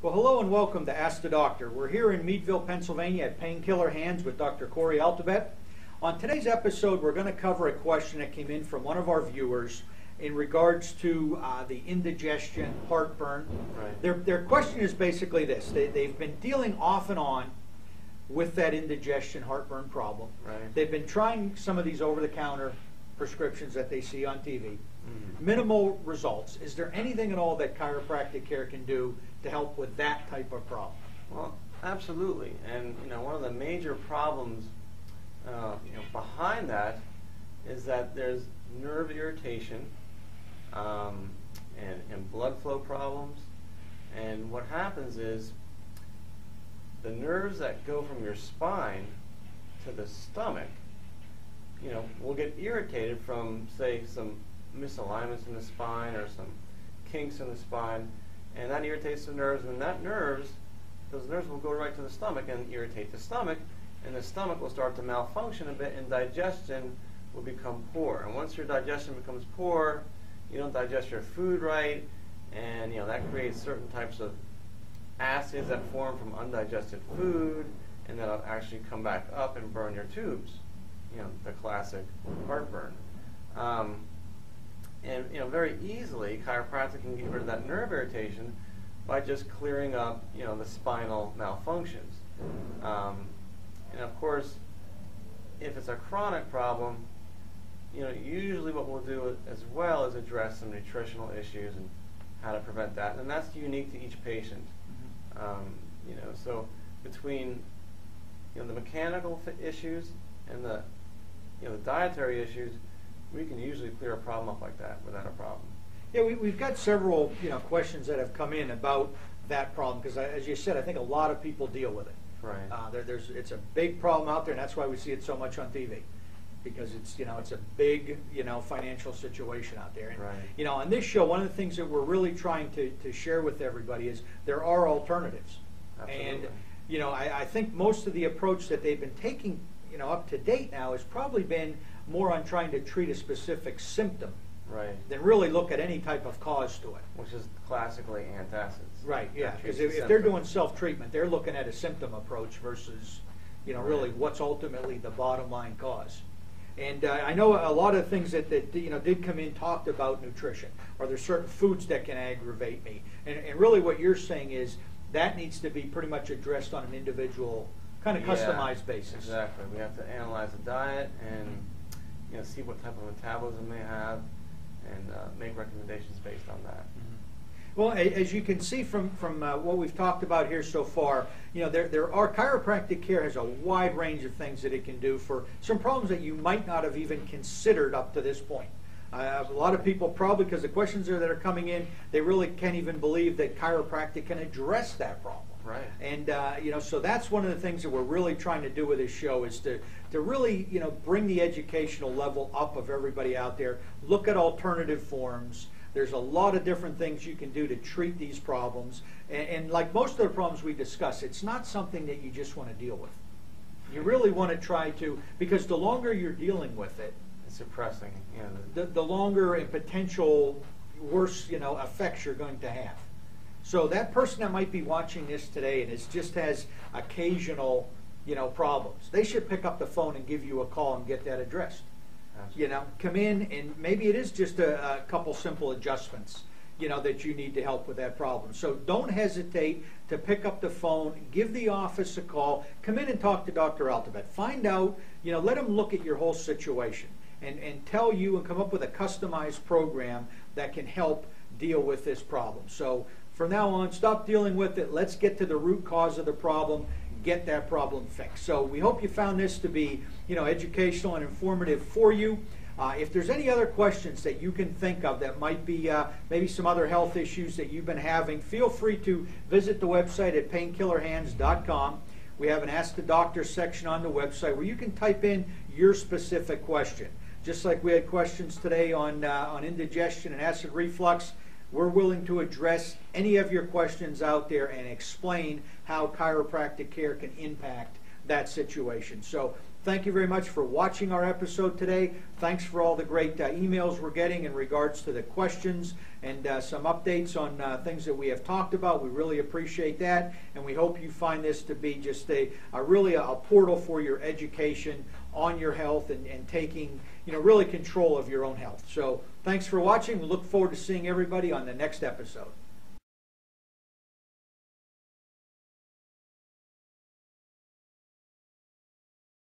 Well, hello and welcome to Ask the Doctor. We're here in Meadville, Pennsylvania at Painkiller Hands with Dr. Corey Altabet. On today's episode, we're going to cover a question that came in from one of our viewers in regards to the indigestion, heartburn. Right. Their question is basically this. They've been dealing off and on with that indigestion, heartburn problem. Right. They've been trying some of these over-the-counter prescriptions that they see on TV. Mm-hmm. Minimal results. Is there anything at all that chiropractic care can do to help with that type of problem? Well, absolutely. And one of the major problems behind that is that there's nerve irritation and blood flow problems. And what happens is the nerves that go from your spine to the stomach, will get irritated from, say, some misalignments in the spine or some kinks in the spine, and that irritates the nerves, and those nerves will go right to the stomach and irritate the stomach, and the stomach will start to malfunction a bit, and digestion will become poor. And once your digestion becomes poor, you don't digest your food right, and that creates certain types of acids that form from undigested food, and that'll actually come back up and burn your tubes. The classic heartburn. And very easily, chiropractic can get rid of that nerve irritation by just clearing up, the spinal malfunctions. And of course, if it's a chronic problem, usually what we'll do as well is address some nutritional issues and how to prevent that, and that's unique to each patient. So between the mechanical issues and the dietary issues, we can usually clear a problem up like that without a problem. Yeah, we've got several questions that have come in about that problem because, as you said, I think a lot of people deal with it. Right. It's a big problem out there, and that's why we see it so much on TV, because it's a big financial situation out there. And, right. On this show, one of the things that we're really trying to share with everybody is there are alternatives. Absolutely. And I think most of the approach that they've been taking up to date now has probably been more on trying to treat a specific symptom, right, than really look at any type of cause to it. Which is classically antacids. Right, yeah, because Treats the if they're symptom. doing self-treatment, they're looking at a symptom approach versus, really what's ultimately the bottom line cause. And I know a lot of things that did come in talked about nutrition. Are there certain foods that can aggravate me? And really what you're saying is that needs to be pretty much addressed on an individual, kind of customized basis. Exactly. We have to analyze the diet and see what type of metabolism they have and make recommendations based on that. Mm-hmm. Well, as you can see from what we've talked about here so far, there are chiropractic care has a wide range of things that it can do for some problems that you might not have even considered up to this point. A lot of people probably, because the questions that are coming in, they really can't even believe that chiropractic can address that problem. Right. And so that's one of the things that we're really trying to do with this show is to really bring the educational level up of everybody out there. Look at alternative forms. There's a lot of different things you can do to treat these problems. And like most of the problems we discuss, it's not something that you just want to deal with. You really want to try to, because the longer you're dealing with it, It's suppressing. the longer and potential worse effects you're going to have. So that person that might be watching this today and just has occasional problems, they should pick up the phone and give you a call and get that addressed. Absolutely. Come in, and maybe it is just a couple simple adjustments that you need to help with that problem. So don't hesitate to pick up the phone, give the office a call, come in and talk to Dr. Altabet. Find out, let him look at your whole situation and tell you and come up with a customized program that can help deal with this problem. So from now on, stop dealing with it. Let's get to the root cause of the problem, get that problem fixed. So we hope you found this to be, educational and informative for you. If there's any other questions that you can think of that might be maybe some other health issues that you've been having, feel free to visit the website at painkillerhands.com. We have an Ask the Doctor section on the website where you can type in your specific question. Just like we had questions today on indigestion and acid reflux, we're willing to address any of your questions out there and explain how chiropractic care can impact that situation. So thank you very much for watching our episode today. Thanks for all the great emails we're getting in regards to the questions and some updates on things that we have talked about. We really appreciate that, and we hope you find this to be just really a portal for your education on your health and taking really control of your own health. So thanks for watching. We look forward to seeing everybody on the next episode.